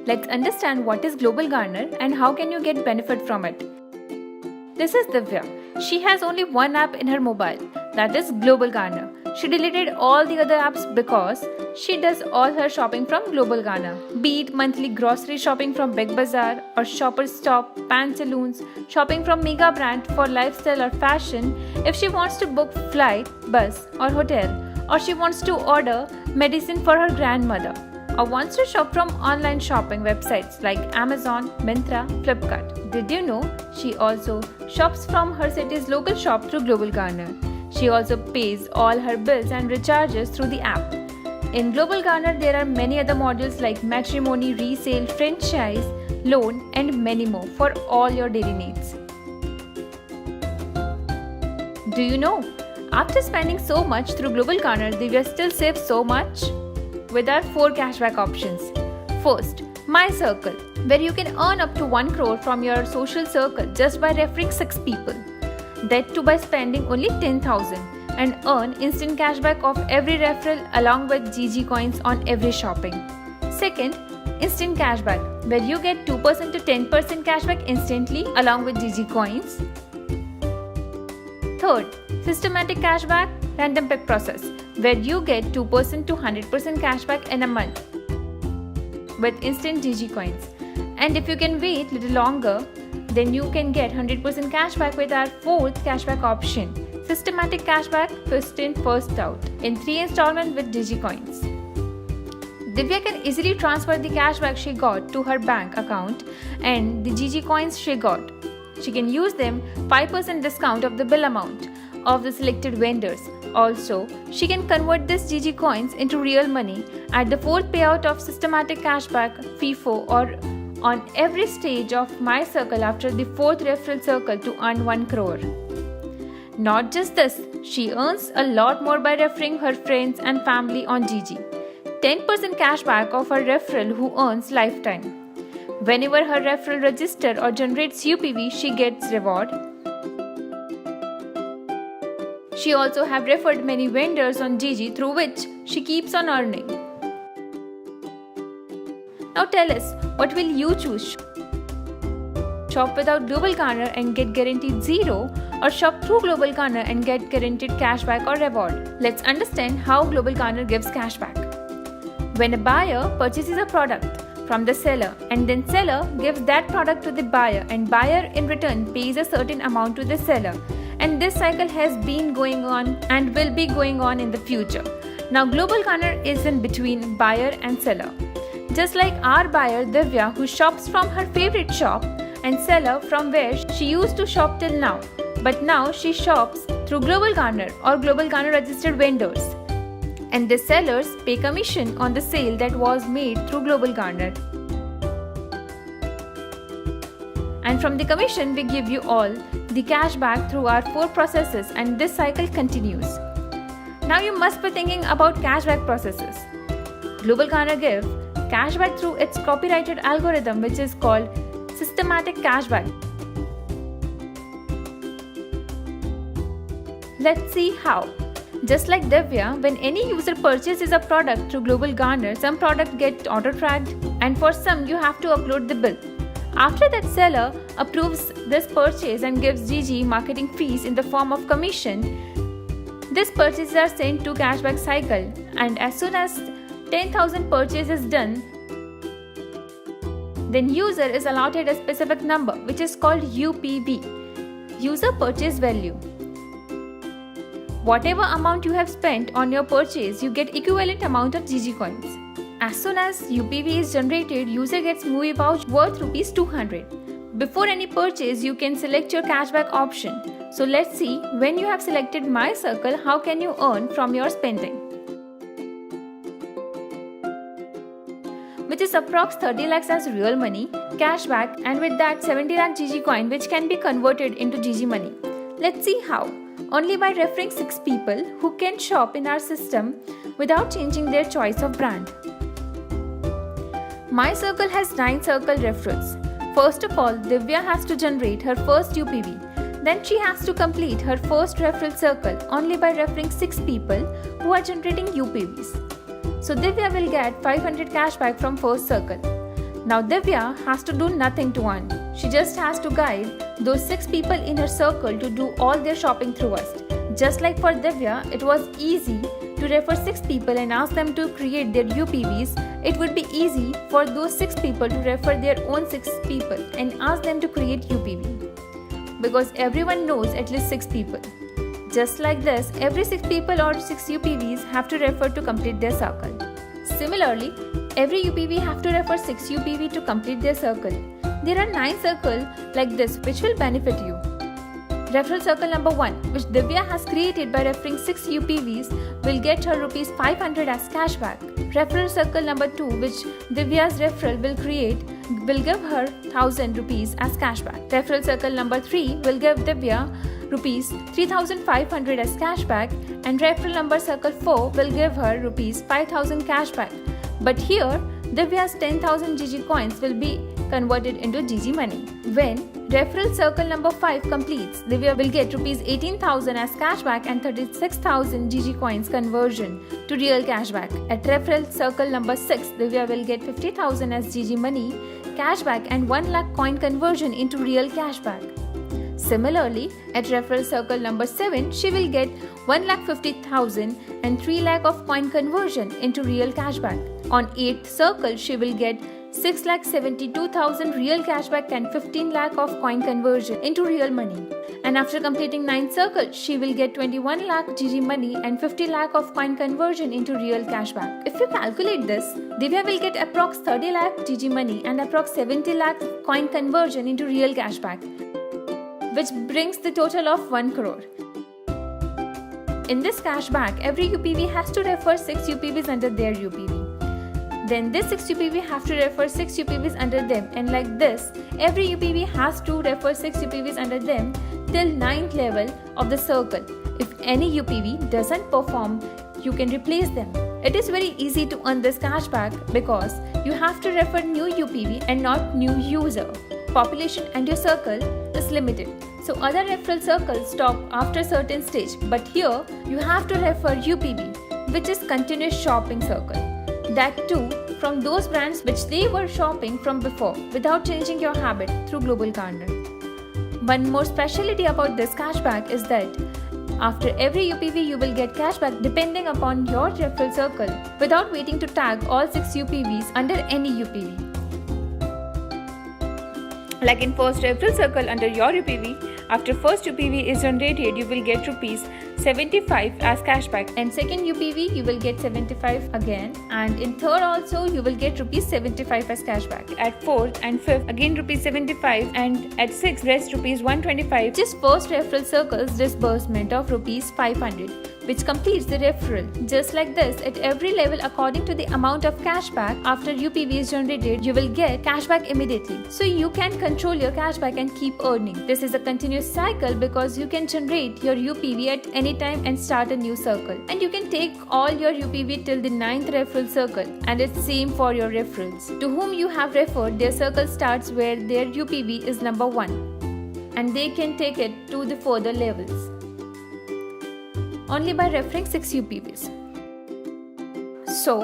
Let's understand what is Global Garner and how can you get benefit from it. This is Divya. She has only one app in her mobile, that is Global Garner. She deleted all the other apps because she does all her shopping from Global Garner. Be it monthly grocery shopping from Big Bazaar or Shoppers Stop, Pantaloons, shopping from Mega Brand for lifestyle or fashion, if she wants to book flight, bus or hotel, or she wants to order medicine for her grandmother, or wants to shop from online shopping websites like Amazon, Myntra, Flipkart. Did you know she also shops from her city's local shop through Global Garner? She also pays all her bills and recharges through the app. In Global Garner, there are many other modules like matrimony, resale, franchise, loan, and many more for all your daily needs. Do you know? After spending so much through Global Garner, Divya still saves so much? With our 4 cashback options. First, My Circle, where you can earn up to 1 crore from your social circle just by referring 6 people. That too by spending only 10,000 and earn instant cashback of every referral along with GG coins on every shopping. Second, Instant Cashback, where you get 2% to 10% cashback instantly along with GG coins. Third, Systematic Cashback Random Pick Process, where you get 2% to 100% cashback in a month with instant GG coins. And if you can wait a little longer, then you can get 100% cashback with our 4th cashback option, Systematic Cashback First in First Out, in 3 installments with DigiCoins. Divya can easily transfer the cashback she got to her bank account and the GG coins she got. She can use them 5% discount of the bill amount of the selected vendors. Also, she can convert this GG coins into real money at the 4th payout of Systematic Cashback FIFO or on every stage of My Circle after the 4th referral circle to earn 1 crore. Not just this, she earns a lot more by referring her friends and family on GG. 10% cashback of her referral who earns lifetime. Whenever her referral registers or generates UPV, she gets reward. She also have referred many vendors on GG through which she keeps on earning. Now tell us, what will you choose? Shop without Global Garner and get guaranteed 0, or shop through Global Garner and get guaranteed cashback or reward? Let's understand how Global Garner gives cashback. When a buyer purchases a product from the seller and then seller gives that product to the buyer and buyer in return pays a certain amount to the seller, and this cycle has been going on and will be going on in the future. Now Global Garner is in between buyer and seller. Just like our buyer Divya, who shops from her favorite shop, and seller from where she used to shop till now, but now she shops through Global Garner or Global Garner registered vendors, and the sellers pay commission on the sale that was made through Global Garner. And from the commission we give you all the cash back through our 4 processes, and this cycle continues. Now you must be thinking about cashback processes. Global Garner gives cashback through its copyrighted algorithm, which is called Systematic Cashback. Let's see how. Just like Divya, when any user purchases a product through Global Garner, some product get auto-tracked and for some you have to upload the bill. After that, seller approves this purchase and gives GG marketing fees in the form of commission. These purchases are sent to cashback cycle, and as soon as 10,000 purchase is done, then user is allotted a specific number which is called UPV, User Purchase Value. Whatever amount you have spent on your purchase, you get equivalent amount of GG coins. As soon as UPV is generated, user gets movie voucher worth Rs 200. Before any purchase, you can select your cashback option. So let's see, when you have selected My Circle, how can you earn from your spending? Which is approx 30 lakhs as real money, cashback, and with that 70 lakh GG coin which can be converted into GG money. Let's see how. Only by referring 6 people who can shop in our system without changing their choice of brand. My Circle has 9 circle referrals. First of all, Divya has to generate her first UPV. Then she has to complete her first referral circle only by referring 6 people who are generating UPVs. So Divya will get 500 cashback from first circle. Now Divya has to do nothing to earn. She just has to guide those 6 people in her circle to do all their shopping through us. Just like for Divya, it was easy to refer 6 people and ask them to create their UPVs. It would be easy for those 6 people to refer their own 6 people and ask them to create UPV. Because everyone knows at least 6 people. Just like this, every 6 people or 6 UPVs have to refer to complete their circle. Similarly, every UPV have to refer 6 UPV to complete their circle. There are 9 circles like this which will benefit you. Referral circle number 1, which Divya has created by referring 6 UPVs, will get her Rs 500 as cashback. Referral circle number 2, which Divya's referral will create, will give her 1000 rupees as cashback. Referral circle number 3 will give Divya Rs 3500 as cashback, and referral number circle 4 will give her Rs 5000 cashback. But here, Divya's 10,000 GG coins will be converted into GG money. When referral circle number 5 completes, Divya will get Rs 18,000 as cashback and 36,000 GG coins conversion to real cashback. At referral circle number 6, Divya will get 50,000 as GG money, cashback and 1 lakh coin conversion into real cashback. Similarly, at referral circle number 7, she will get 1,50,000 and 3 lakh of coin conversion into real cashback. On 8th circle, she will get 6,72,000 real cashback and 15 lakh of coin conversion into real money. And after completing 9th circle, she will get 21 lakh GG money and 50 lakh of coin conversion into real cashback. If you calculate this, Divya will get approx 30 lakh GG money and approx 70 lakh coin conversion into real cashback, which brings the total of 1 crore. In this cashback, every UPV has to refer 6 UPVs under their UPV. Then this 6 UPV have to refer 6 UPVs under them, and like this, every UPV has to refer 6 UPVs under them till 9th level of the circle. If any UPV doesn't perform, you can replace them. It is very easy to earn this cashback because you have to refer new UPV and not new user. Population and your circle is limited. So other referral circles stop after certain stage, but here you have to refer UPV, which is continuous shopping circle. That too from those brands which they were shopping from before without changing your habit through Global Gardener. One more specialty about this cashback is that after every UPV you will get cashback depending upon your referral circle without waiting to tag all 6 UPVs under any UPV. Like in first referral circle under your UPV, after first UPV is generated, you will get Rs 75 as cashback, and second UPV you will get 75 again, and in third also you will get Rs 75 as cashback. At fourth and fifth again Rs 75, and at sixth rest Rs 125. Just first referral circle's disbursement of Rs 500, which completes the referral. Just like this, at every level according to the amount of cashback after UPV is generated, you will get cashback immediately. So you can control your cashback and keep earning. This is a continuous cycle because you can generate your UPV at any time and start a new circle. And you can take all your UPV till the 9th referral circle, and it's same for your referrals. To whom you have referred, their circle starts where their UPV is number 1, and they can take it to the further levels only by referring 6 UPVs. So,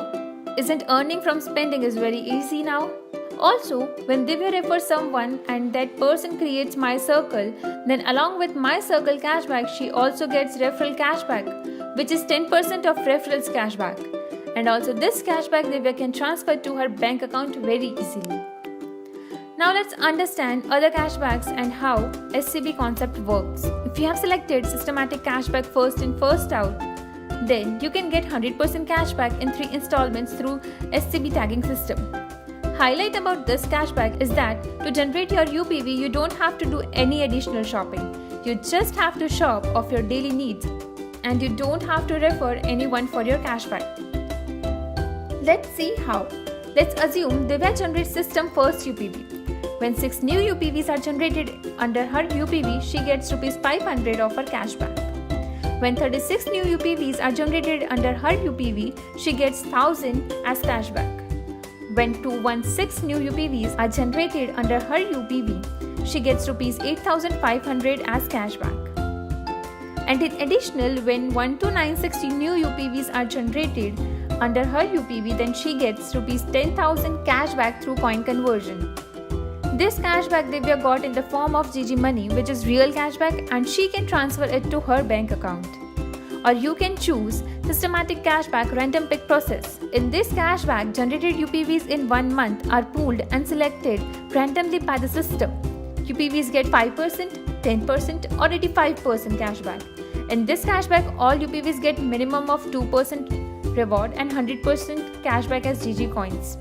isn't earning from spending is very easy now? Also, when Divya refers someone and that person creates my circle, then along with my circle cashback, she also gets referral cashback, which is 10% of referrals cashback. And also this cashback Divya can transfer to her bank account very easily. Now let's understand other cashbacks and how SCB concept works. If you have selected systematic cashback first in first out, then you can get 100% cashback in 3 installments through SCB tagging system. Highlight about this cashback is that to generate your UPV, you don't have to do any additional shopping. You just have to shop of your daily needs, and you don't have to refer anyone for your cashback. Let's see how. Let's assume Divya generates system first UPV. When 6 new UPVs are generated under her UPV, she gets Rs 500 of her cashback. When 36 new UPVs are generated under her UPV, she gets 1000 as cashback. When 216 new UPVs are generated under her UPV, she gets Rs 8500 as cashback. And in additional, when 1296 new UPVs are generated under her UPV, then she gets rupees 10,000 cashback through coin conversion. This cashback Divya got in the form of GG Money, which is real cashback, and she can transfer it to her bank account. Or you can choose Systematic Cashback Random Pick process. In this cashback, generated UPVs in 1 month are pooled and selected randomly by the system. UPVs get 5%, 10% or 85% cashback. In this cashback, all UPVs get minimum of 2% reward and 100% cashback as GG coins.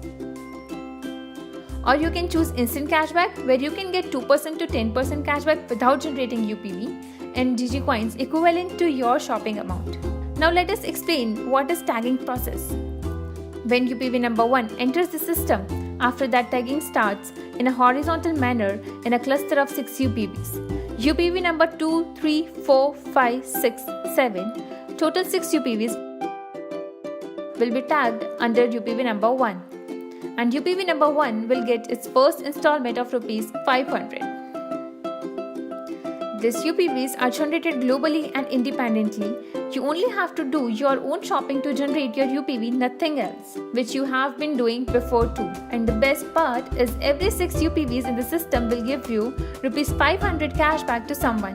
Or you can choose Instant Cashback, where you can get 2% to 10% cashback without generating UPV and GG coins equivalent to your shopping amount. Now let us explain what is tagging process. When UPV number 1 enters the system, after that tagging starts in a horizontal manner in a cluster of 6 UPVs. UPV number 2, 3, 4, 5, 6, 7, total 6 UPVs will be tagged under UPV number 1. And UPV number 1 will get its first installment of rupees 500. These UPVs are generated globally and independently. You only have to do your own shopping to generate your UPV, nothing else, which you have been doing before too. And the best part is every 6 UPVs in the system will give you rupees 500 cashback to someone.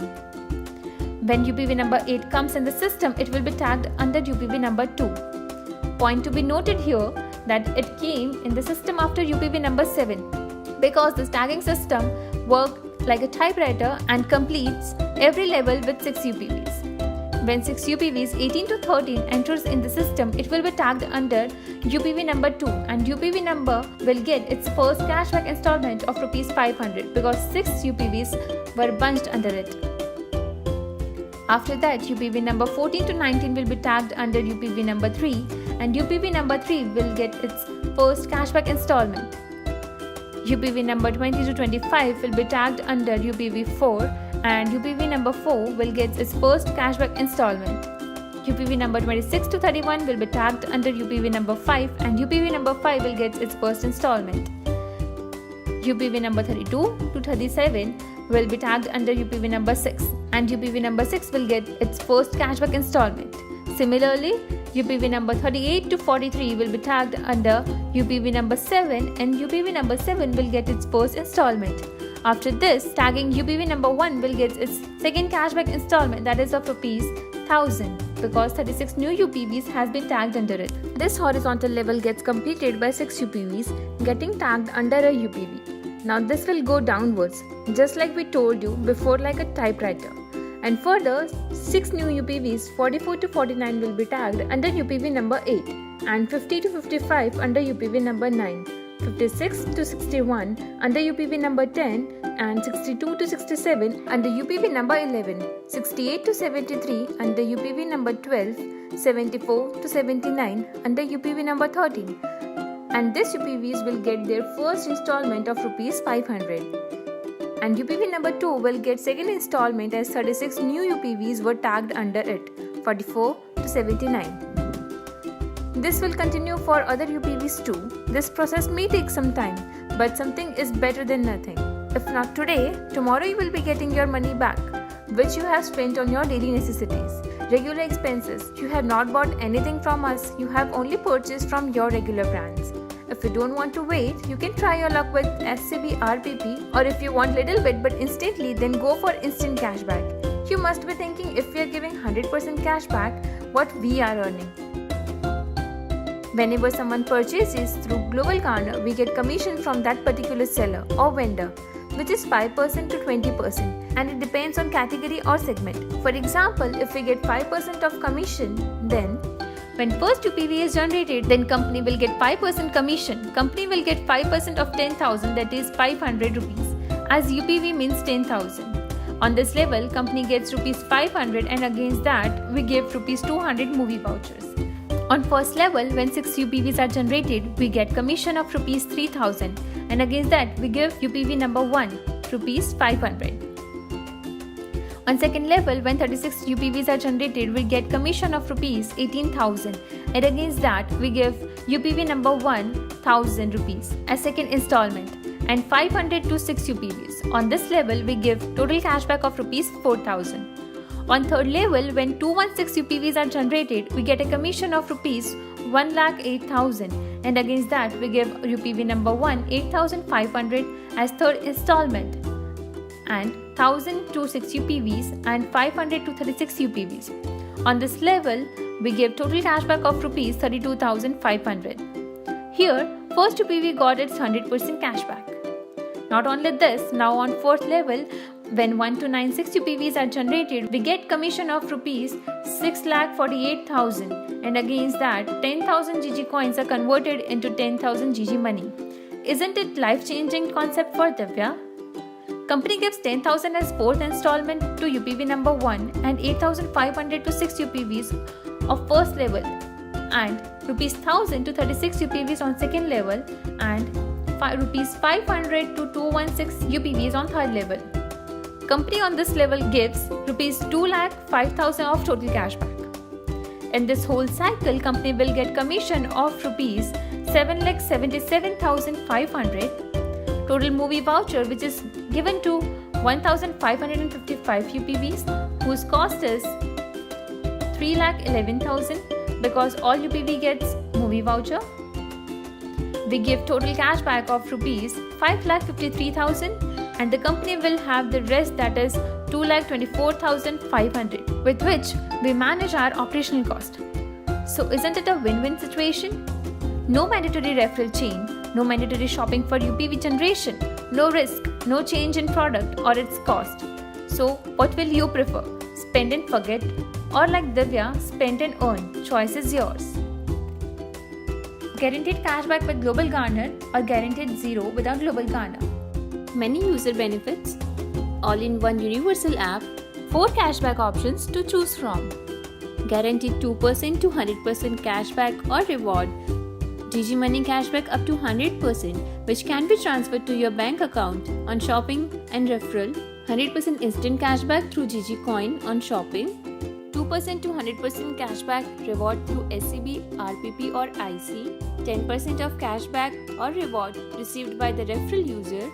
When UPV number 8 comes in the system, it will be tagged under UPV number 2. Point to be noted here that it came in the system after UPV number 7 because this tagging system works like a typewriter and completes every level with 6 UPVs. When 6 UPVs 18 to 13 enters in the system, it will be tagged under UPV number 2 and UPV number will get its first cashback installment of rupees 500 because 6 UPVs were bunched under it. After that, UPV number 14 to 19 will be tagged under UPV number 3 and UPV number 3 will get its first cashback installment. UPV number 20 to 25 will be tagged under UPV 4 and UPV number 4 will get its first cashback installment. UPV number 26 to 31 will be tagged under UPV number 5 and UPV number 5 will get its first installment. UPV number 32 to 37 will be tagged under UPV number 6 and UPV number 6 will get its first cashback installment. Similarly, UPV number 38 to 43 will be tagged under UPV number 7 and UPV number 7 will get its first installment. After this, tagging UPV number 1 will get its second cashback installment, that is of rupees 1000 because 36 new UPVs has been tagged under it. This horizontal level gets completed by 6 UPVs getting tagged under a UPV. Now this will go downwards just like we told you before, like a typewriter. And further, 6 new UPVs 44 to 49 will be tagged under UPV number 8 and 50 to 55 under UPV number 9, 56 to 61 under UPV number 10 and 62 to 67 under UPV number 11, 68 to 73 under UPV number 12, 74 to 79 under UPV number 13. And these UPVs will get their first installment of rupees 500. And UPV number 2 will get second installment as 36 new UPVs were tagged under it, 44 to 79. This will continue for other UPVs too. This process may take some time, but something is better than nothing. If not today, tomorrow you will be getting your money back, which you have spent on your daily necessities. Regular expenses, you have not bought anything from us, you have only purchased from your regular brands. If you don't want to wait, you can try your luck with SCB RPP, or if you want little bit but instantly, then go for instant cashback. You must be thinking, if we are giving 100% cashback, what we are earning. Whenever someone purchases through Global Garner, we get commission from that particular seller or vendor, which is 5% to 20%, and it depends on category or segment. For example, if we get 5% of commission, then when first UPV is generated, then company will get 5% commission. Company will get 5% of 10,000, that is 500 rupees, as UPV means 10,000. On this level, company gets rupees 500 and against that, we give rupees 200 movie vouchers. On first level, when 6 UPVs are generated, we get commission of rupees 3,000 and against that, we give UPV number 1, rupees 500. On second level, when 36 UPVs are generated, we get commission of rupees 18,000 and against that, we give UPV number 1,000 rupees as second installment and 500 to 6 UPVs. On this level, we give total cashback of rupees 4,000. On third level, when 216 UPVs are generated, we get a commission of rupees 1,08,000, and against that we give UPV number 1 8,500 as third installment, and 1,000 to 6 UPVs and 500 to 36 UPVs. On this level, we give total cashback of rupees 32,500. Here, first UPV got its 100% cashback. Not only this, now on fourth level, when 1 to 9 6 UPVs are generated, we get commission of rupees 6,48,000, and against that 10,000 GG coins are converted into 10,000 GG money. Isn't it life-changing concept for Divya? Company gives 10,000 as fourth installment to UPV number 1 and 8,500 to 6 UPVs of first level, and rupees 1,000 to 36 UPVs on second level, and rupees 500 to 216 UPVs on third level. Company on this level gives rupees 2,05,000 of total cashback. In this whole cycle, company will get commission of rupees 7,77,500, total movie voucher which is given to 1,555 UPVs whose cost is 3,11,000 because all UPV gets movie voucher. We give total cashback of rupees 5,53,000, and the company will have the rest, that is 2,24,500, with which we manage our operational cost. So isn't it a win-win situation? No mandatory referral chain, no mandatory shopping for UPV generation, no risk, no change in product or its cost. So what will you prefer? Spend and forget, or like Divya, spend and earn? Choice is yours. Guaranteed cashback with Global Garner or guaranteed zero without Global Garner. Many user benefits, all in one universal app, 4 cashback options to choose from. Guaranteed 2% to 100% cashback or reward. GG Money cashback up to 100%, which can be transferred to your bank account on shopping and referral. 100% instant cashback through GG Coin on shopping. 2% to 100% cashback reward through SCB, RPP or IC. 10% of cashback or reward received by the referral user.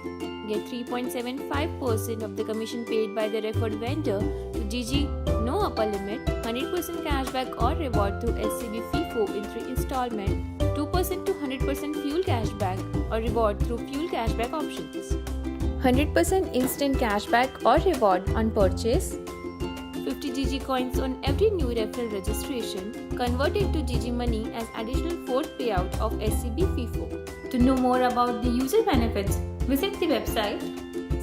Get 3.75% of the commission paid by the referred vendor to GG, no upper limit. 100% cashback or reward through SCB FIFO in 3 installment. 2% to 100% fuel cashback or reward through fuel cashback options. 100% instant cashback or reward on purchase. 50 GG coins on every new referral registration, converted to GG Money as additional fourth payout of SCB FIFO. To know more about the user benefits, visit the website,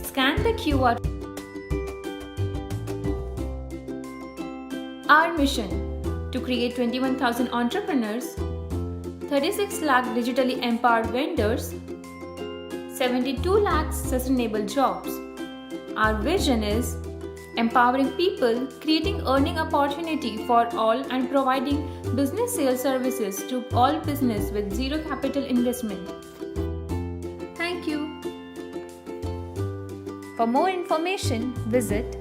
scan the QR. Our mission: to create 21,000 entrepreneurs, 36 lakh digitally empowered vendors, 72 lakhs sustainable jobs. Our vision is empowering people, creating earning opportunity for all, and providing business sales services to all business with zero capital investment. Thank you. For more information, visit